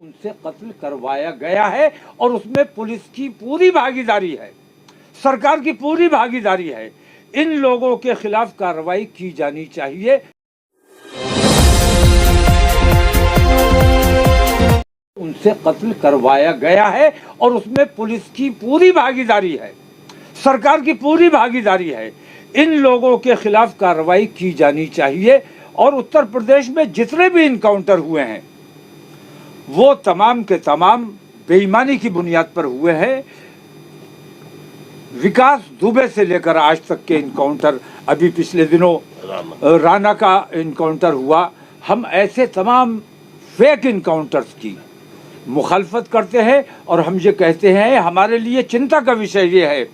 उनसे कत्ल करवाया गया है और उसमें पुलिस की पूरी भागीदारी है, सरकार की पूरी भागीदारी है। इन लोगों के खिलाफ कार्रवाई की जानी चाहिए। उनसे कत्ल करवाया गया है और उसमें पुलिस की पूरी भागीदारी है, सरकार की पूरी भागीदारी है। इन लोगों के खिलाफ कार्रवाई की जानी चाहिए। और उत्तर प्रदेश में जितने भी इनकाउंटर हुए हैं वो तमाम के तमाम बेईमानी की बुनियाद पर हुए हैं। विकास दुबे से लेकर आज तक के इनकाउंटर, अभी पिछले दिनों राणा का इनकाउंटर हुआ, हम ऐसे तमाम फेक इनकाउंटर्स की मुखालफत करते हैं और हम ये कहते हैं हमारे लिए चिंता का विषय ये है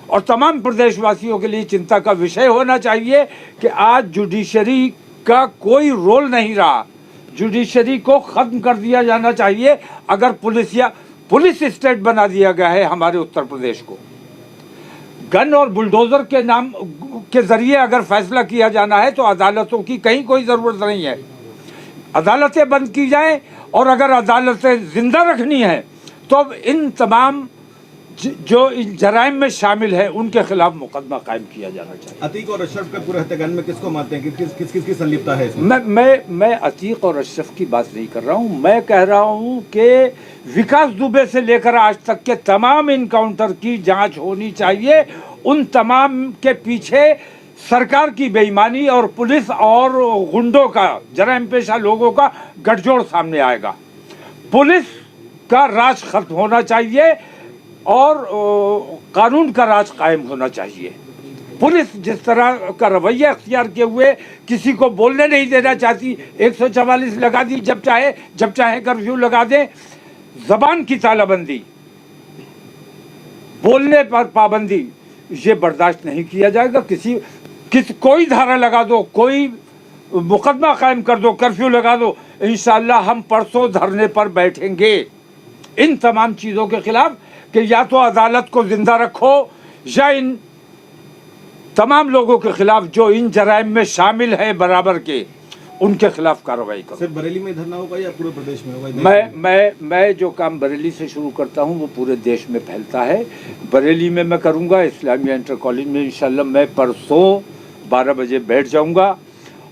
और तमाम प्रदेशवासियों के लिए चिंता का विषय होना चाहिए कि आज जुडिशरी का कोई रोल नहीं रहा। जुडिशरी को खत्म कर दिया जाना चाहिए। अगर पुलिस स्टेट बना दिया गया है हमारे उत्तर प्रदेश को, गन और बुलडोजर के नाम के जरिए अगर फैसला किया जाना है तो अदालतों की कहीं कोई ज़रूरत नहीं है। अदालतें बंद की जाएं और अगर अदालतें जिंदा रखनी है तो अब इन तमाम जो इन जराइम में शामिल है उनके खिलाफ मुकदमा कायम किया जाना चाहिए। अतीक और अशरफ के पूरे हत्याकांड में किसको मानते हैं, किसकी संलिप्तता है इसमें? मैं अतीक और अशरफ की बात नहीं कर रहा हूँ। मैं कह रहा हूँ कि विकास दुबे से लेकर आज तक के तमाम इनकाउंटर की जांच होनी चाहिए। उन तमाम के पीछे सरकार की बेईमानी और पुलिस और गुंडों का, जराइम पेशा लोगों का गठजोड़ सामने आएगा। पुलिस का राज खत्म होना चाहिए और कानून का राज कायम होना चाहिए। पुलिस जिस तरह का रवैया अख्तियार किए हुए किसी को बोलने नहीं देना चाहती, 144 लगा दी, जब चाहे कर्फ्यू लगा दें, जबान की तालाबंदी, बोलने पर पाबंदी, ये बर्दाश्त नहीं किया जाएगा। कोई धारा लगा दो, कोई मुकदमा कायम कर दो, कर्फ्यू लगा दो, इंशाअल्लाह हम परसों धरने पर बैठेंगे इन तमाम चीज़ों के खिलाफ कि या तो अदालत को जिंदा रखो या इन तमाम लोगों के खिलाफ जो इन जराइम में शामिल है बराबर के, उनके खिलाफ कार्रवाई करो। सिर्फ बरेली में धरना होगा या पूरे प्रदेश में होगा? मैं जो काम बरेली से शुरू करता हूं वो पूरे देश में फैलता है। बरेली में मैं करूंगा, इस्लामिया इंटर कॉलेज में इंशाल्लाह मैं परसों 12 बजे बैठ जाऊंगा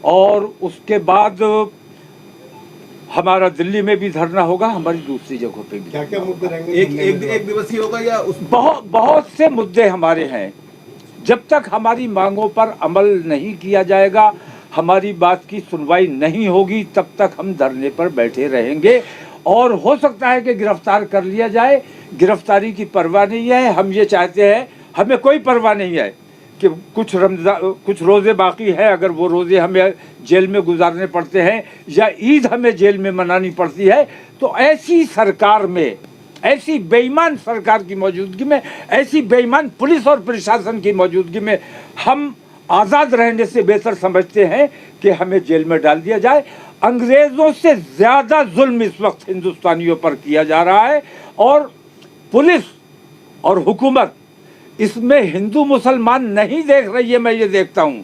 और उसके बाद हमारा दिल्ली में भी धरना होगा, हमारी दूसरी जगहों पे भी। क्या मुद्दे रहेंगे? एक दिवसीय होगा या बहुत से मुद्दे हमारे हैं। जब तक हमारी मांगों पर अमल नहीं किया जाएगा, हमारी बात की सुनवाई नहीं होगी, तब तक हम धरने पर बैठे रहेंगे। और हो सकता है कि गिरफ्तार कर लिया जाए, गिरफ्तारी की परवाह नहीं है। हम ये चाहते हैं, हमें कोई परवाह नहीं है कि कुछ रोज़े बाकी है, अगर वो रोज़े हमें जेल में गुजारने पड़ते हैं या ईद हमें जेल में मनानी पड़ती है, तो ऐसी सरकार में, ऐसी बेईमान सरकार की मौजूदगी में, ऐसी बेईमान पुलिस और प्रशासन की मौजूदगी में हम आज़ाद रहने से बेहतर समझते हैं कि हमें जेल में डाल दिया जाए। अंग्रेज़ों से ज़्यादा जुल्म इस वक्त हिंदुस्तानियों पर किया जा रहा है और पुलिस और हुकूमत इसमें हिंदू मुसलमान नहीं देख रही है। मैं ये देखता हूँ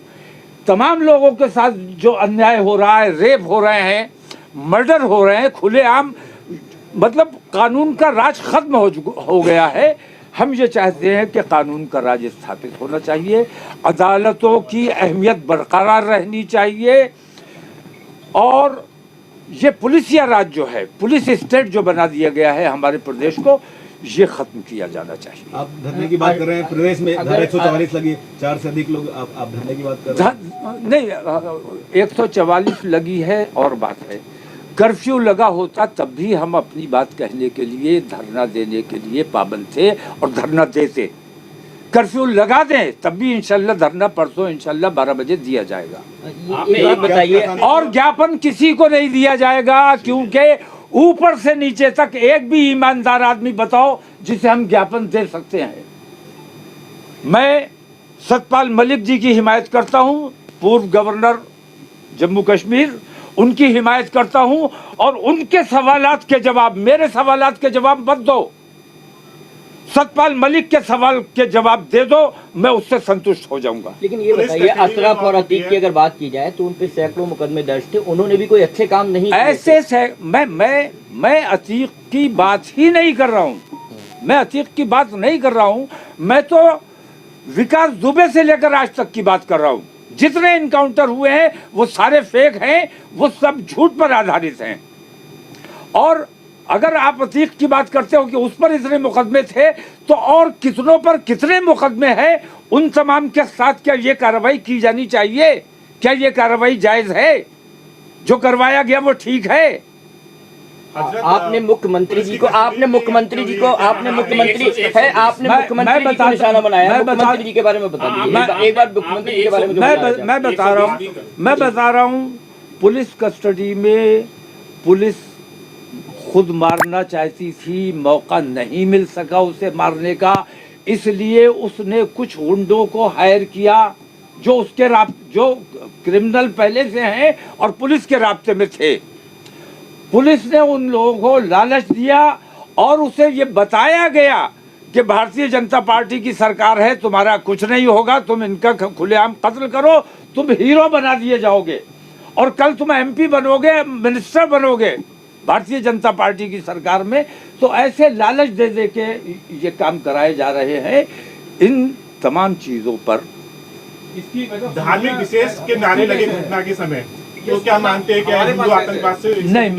तमाम लोगों के साथ जो अन्याय हो रहा है, रेप हो रहे हैं, मर्डर हो रहे हैं खुलेआम, मतलब कानून का राज खत्म हो गया है। हम ये चाहते हैं कि कानून का राज स्थापित होना चाहिए, अदालतों की अहमियत बरकरार रहनी चाहिए और ये पुलिसिया राज जो है, पुलिस स्टेट जो बना दिया गया है हमारे प्रदेश को, ये खत्म किया जाना चाहिए। आप धरने की बात कर रहे हैं, प्रदेश में धारा 144 लगी, 4 से अधिक लोग, आप धरने की बात कर रहे हैं? नहीं, 144 लगी है और बात है। कर्फ्यू लगा होता तब भी हम अपनी बात कहने के लिए, धरना देने के लिए पाबंद थे और धरना देते। कर्फ्यू लगा दें तब भी इंशाल्लाह धरना परसों इंशाल्लाह 12 बजे दिया जाएगा। ये बताइए, और ज्ञापन किसी को नहीं दिया जाएगा, क्योंकि ऊपर से नीचे तक एक भी ईमानदार आदमी बताओ जिसे हम ज्ञापन दे सकते हैं। मैं सतपाल मलिक जी की हिमायत करता हूं, पूर्व गवर्नर जम्मू कश्मीर, उनकी हिमायत करता हूं और उनके सवालात के जवाब, मेरे सवालात के जवाब मत दो। सतपाल मलिक के सवाल के जवाब दे दो, मैं उससे संतुष्ट हो जाऊंगा। लेकिन ये बताइए, अशरफ और अतीक की अगर बात की जाए तो उन पे सैकड़ों मुकदमे दर्ज थे, उन्होंने भी कोई अच्छे काम नहीं किए ऐसे से मैं अतीक की बात ही नहीं कर रहा हूँ, मैं अतीक की बात नहीं कर रहा हूँ, मैं तो विकास दुबे से लेकर आज तक की बात कर रहा हूँ। जितने इनकाउंटर हुए हैं वो सारे फेक हैं, वो सब झूठ पर आधारित हैं। और अगर आप अतीक की बात करते हो कि उस पर इतने मुकदमे थे, तो और कितनों पर कितने मुकदमे हैं, उन तमाम के साथ क्या ये कार्रवाई की जानी चाहिए? क्या ये कार्रवाई जायज है? जो करवाया गया वो ठीक है? आपने मुख्यमंत्री जी को मुख्यमंत्री को निशाना बनाया। मुख्यमंत्री जी के बारे में बता दीजिए एक बार, मुख्यमंत्री जी के बारे में मैं बता रहा हूँ, पुलिस कस्टडी में पुलिस खुद मारना चाहती थी, मौका नहीं मिल सका उसे मारने का, इसलिए उसने कुछ गुंडों को हायर किया जो जो क्रिमिनल पहले से हैं और पुलिस के राब्ते में थे। पुलिस ने उन लोगों को लालच दिया और उसे ये बताया गया कि भारतीय जनता पार्टी की सरकार है, तुम्हारा कुछ नहीं होगा, तुम इनका खुलेआम कत्ल करो, तुम हीरो बना दिए जाओगे और कल तुम एमपी बनोगे, मिनिस्टर बनोगे भारतीय जनता पार्टी की सरकार में। तो ऐसे लालच दे दे के ये काम कराए जा रहे हैं। इन तमाम चीज़ों पर धार्मिक विशेष के नारे लगे घटना के समय, तो क्या मानते हैं कि हिंदू आतंकवाद से? नहीं,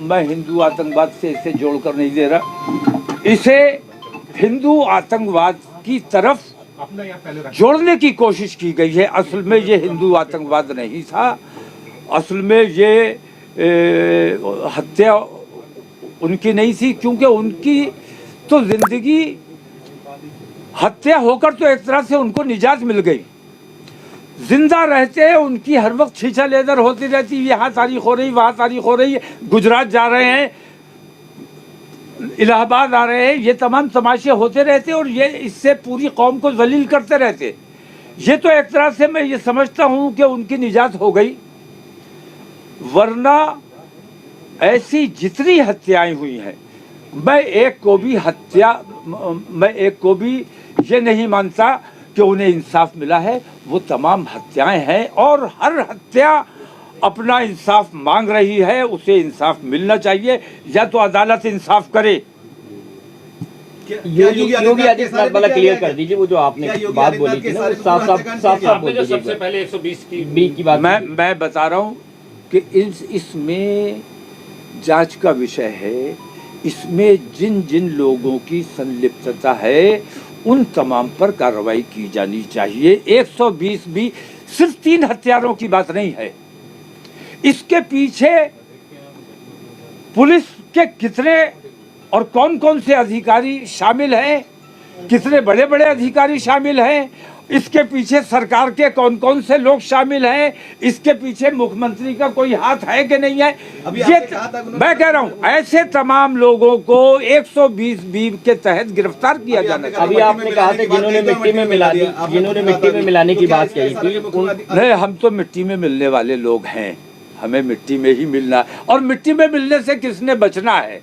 मैं हिंदू आतंकवाद से इसे जोड़कर नहीं दे रहा, इसे हिंदू आतंकवाद की तरफ जोड़ने की कोशिश की गई है। असल में ये हिंदू आतंकवाद नहीं था, असल में ये हत्या उनकी नहीं थी, क्योंकि उनकी तो जिंदगी, हत्या होकर तो एक तरह से उनको निजात मिल गई। जिंदा रहते उनकी हर वक्त छीछा लेदर होती रहती, यहाँ तारीख हो रही, वहाँ तारीख हो रही, गुजरात जा रहे हैं, इलाहाबाद आ रहे हैं, ये तमाम तमाशे होते रहते और ये इससे पूरी कौम को जलील करते रहते। ये तो एक तरह से मैं ये समझता हूँ कि उनकी निजात हो गई, वरना ऐसी जितनी हत्याएं हुई हैं, मैं एक को भी ये नहीं मानता कि उन्हें इंसाफ मिला है। वो तमाम हत्याएं हैं और हर हत्या अपना इंसाफ मांग रही है, उसे इंसाफ मिलना चाहिए, या तो अदालत इंसाफ करे। योगी आदित्यनाथ वाला क्लियर कर दीजिए, वो जो आपने बात बोली थी ना, साफ बोल दीजिए। सबसे पहले 120 की बात मैं बता रहा हूँ कि इसमें जांच का विषय है, इसमें जिन जिन लोगों की संलिप्तता है उन तमाम पर कार्रवाई की जानी चाहिए। 120 भी सिर्फ 3 हत्यारों की बात नहीं है, इसके पीछे पुलिस के कितने और कौन कौन से अधिकारी शामिल हैं, कितने बड़े बड़े अधिकारी शामिल हैं, इसके पीछे सरकार के कौन कौन से लोग शामिल हैं, इसके पीछे मुख्यमंत्री का कोई हाथ है कि नहीं है, ये मैं कह रहा हूँ। ऐसे तमाम लोगों को 120 बी के तहत गिरफ्तार किया जाना चाहिए। अभी आपने कहा था जिन्होंने मिट्टी में मिलाने की बात कही थी, नहीं, हम तो मिट्टी में मिलने वाले लोग हैं, हमें मिट्टी में ही मिलना है और मिट्टी में मिलने से किसने बचना है।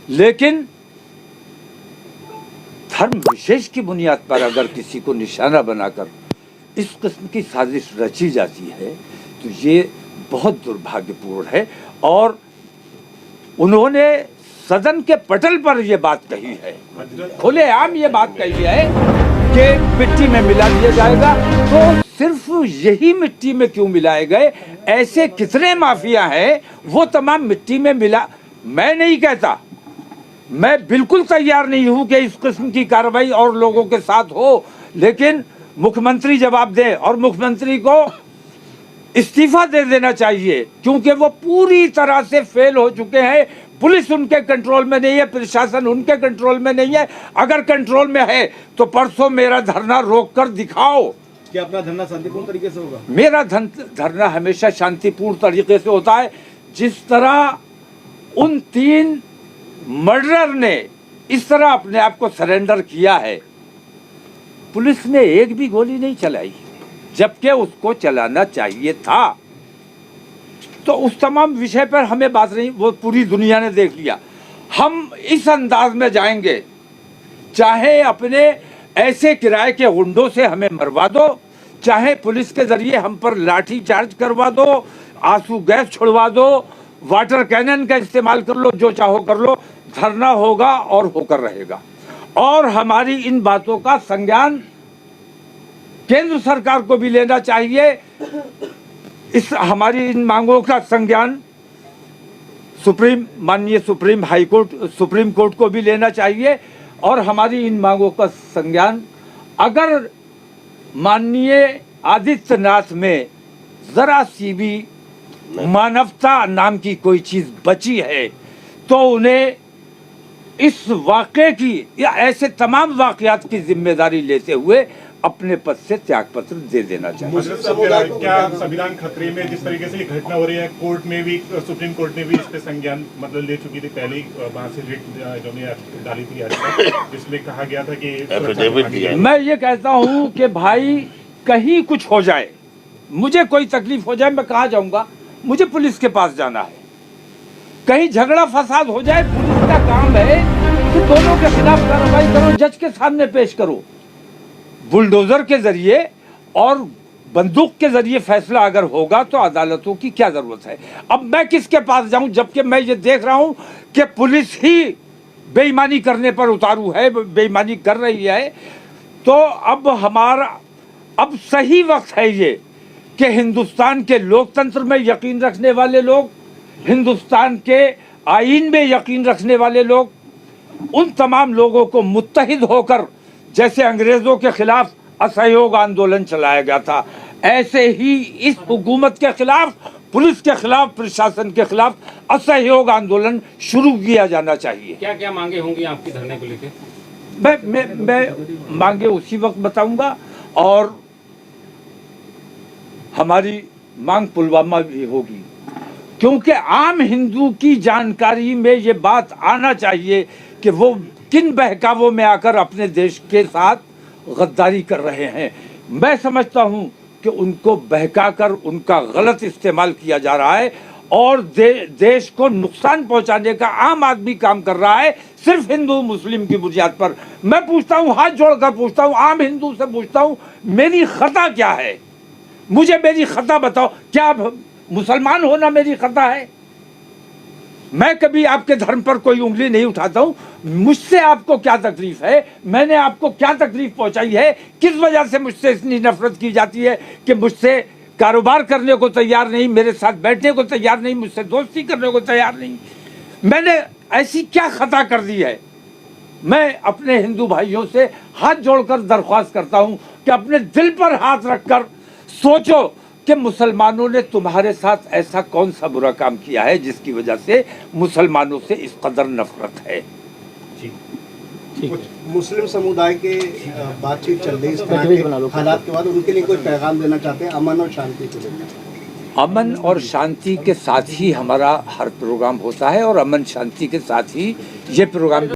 लेकिन धर्म विशेष की बुनियाद पर अगर किसी को निशाना बनाकर इस किस्म की साजिश रची जाती है तो ये बहुत दुर्भाग्यपूर्ण है। और उन्होंने सदन के पटल पर ये बात कही है, खुलेआम ये बात कही है कि मिट्टी में मिला दिया जाएगा। तो सिर्फ यही मिट्टी में क्यों मिलाए गए? ऐसे कितने माफिया हैं वो तमाम मिट्टी में मिला। मैं नहीं कहता, मैं बिल्कुल तैयार नहीं हूं कि इस किस्म की कार्रवाई और लोगों के साथ हो, लेकिन मुख्यमंत्री जवाब दे और मुख्यमंत्री को इस्तीफा दे देना चाहिए, क्योंकि वो पूरी तरह से फेल हो चुके हैं। पुलिस उनके कंट्रोल में नहीं है, प्रशासन उनके कंट्रोल में नहीं है। अगर कंट्रोल में है तो परसों मेरा धरना रोक कर दिखाओ। क्या अपना धरना शांतिपूर्ण तरीके से होगा? मेरा धरना हमेशा शांतिपूर्ण तरीके से होता है। जिस तरह उन 3 मर्डरर ने इस तरह अपने आप को सरेंडर किया है, पुलिस ने एक भी गोली नहीं चलाई, जबकि उसको चलाना चाहिए था। तो उस तमाम विषय पर हमें बात नहीं, वो पूरी दुनिया ने देख लिया। हम इस अंदाज में जाएंगे, चाहे अपने ऐसे किराए के गुंडों से हमें मरवा दो, चाहे पुलिस के जरिए हम पर लाठी चार्ज करवा दो, आंसू गैस छोड़वा दो, वाटर कैनन का इस्तेमाल कर लो, जो चाहो कर लो, धरना होगा और होकर रहेगा। और हमारी इन बातों का संज्ञान केंद्र सरकार को भी लेना चाहिए। इस हमारी इन मांगों का संज्ञान माननीय सुप्रीम कोर्ट को भी लेना चाहिए। और हमारी इन मांगों का संज्ञान अगर माननीय आदित्यनाथ में जरा सी भी मानवता नाम की कोई चीज बची है तो उन्हें इस वाक़े की या ऐसे तमाम वाक़यात की जिम्मेदारी लेते हुए अपने पद से त्यागपत्र दे देना चाहिए। क्या संविधान खतरे में, जिस तरीके से ये घटना हो रही है, कोर्ट में भी, सुप्रीम कोर्ट ने भी इस पे संज्ञान मतलब ले चुकी थी पहले ही, वहां से रिट इन्होंने डाली थी याचिका, जिसमें कहा गया था कि मैं ये कहता हूँ कि भाई कहीं कुछ हो जाए, मुझे कोई तकलीफ हो जाए, मैं कहाँ जाऊँगा? मुझे पुलिस के पास जाना है। कहीं झगड़ा फसाद हो जाए, पुलिस का काम है कि दोनों के खिलाफ कार्रवाई करो, जज के सामने पेश करो। बुलडोजर के जरिए और बंदूक के जरिए फैसला अगर होगा तो अदालतों की क्या जरूरत है? अब मैं किसके पास जाऊं, जबकि मैं ये देख रहा हूं कि पुलिस ही बेईमानी करने पर उतारू है, बेईमानी कर रही है। तो अब सही वक्त है ये कि हिंदुस्तान के लोकतंत्र में यकीन रखने वाले लोग, हिंदुस्तान के आईन में यकीन रखने वाले लोग, उन तमाम लोगों को मुत्तहिद होकर, जैसे अंग्रेजों के खिलाफ असहयोग आंदोलन चलाया गया था, ऐसे ही इस हुकूमत के खिलाफ, पुलिस के खिलाफ, प्रशासन के खिलाफ असहयोग आंदोलन शुरू किया जाना चाहिए। क्या क्या मांगे होंगी आपकी धरने को लेकर? मैं मांगे उसी वक्त बताऊंगा। और हमारी मांग पुलवामा भी होगी, क्योंकि आम हिंदू की जानकारी में ये बात आना चाहिए कि वो किन बहकावों में आकर अपने देश के साथ गद्दारी कर रहे हैं। मैं समझता हूं कि उनको बहकाकर उनका गलत इस्तेमाल किया जा रहा है और देश को नुकसान पहुंचाने का आम आदमी काम कर रहा है, सिर्फ हिंदू मुस्लिम की बुनियाद पर। मैं पूछता हूं, हाथ जोड़कर पूछता हूं, आम हिंदू से पूछता हूं, मेरी खता क्या है? मुझे मेरी खता बताओ। क्या मुसलमान होना मेरी खता है? मैं कभी आपके धर्म पर कोई उंगली नहीं उठाता हूं। मुझसे आपको क्या तकलीफ है? मैंने आपको क्या तकलीफ पहुंचाई है? किस वजह से मुझसे इतनी नफरत की जाती है कि मुझसे कारोबार करने को तैयार नहीं, मेरे साथ बैठने को तैयार नहीं, मुझसे दोस्ती करने को तैयार नहीं? मैंने ऐसी क्या खता कर दी है? मैं अपने हिंदू भाइयों से हाथ जोड़कर दरख्वास्त करता हूं कि अपने दिल पर हाथ रखकर सोचो कि मुसलमानों ने तुम्हारे साथ ऐसा कौन सा बुरा काम किया है जिसकी वजह से मुसलमानों से इस कदर नफरत है। मुस्लिम समुदाय के बातचीत चल रही है इस तरह के हालात के बाद, उनके लिए कोई पैगाम देना चाहते हैं अमन और शांति के लिए? अमन और शांति के साथ ही हमारा हर प्रोग्राम होता है और अमन शांति के साथ ही ये प्रोग्राम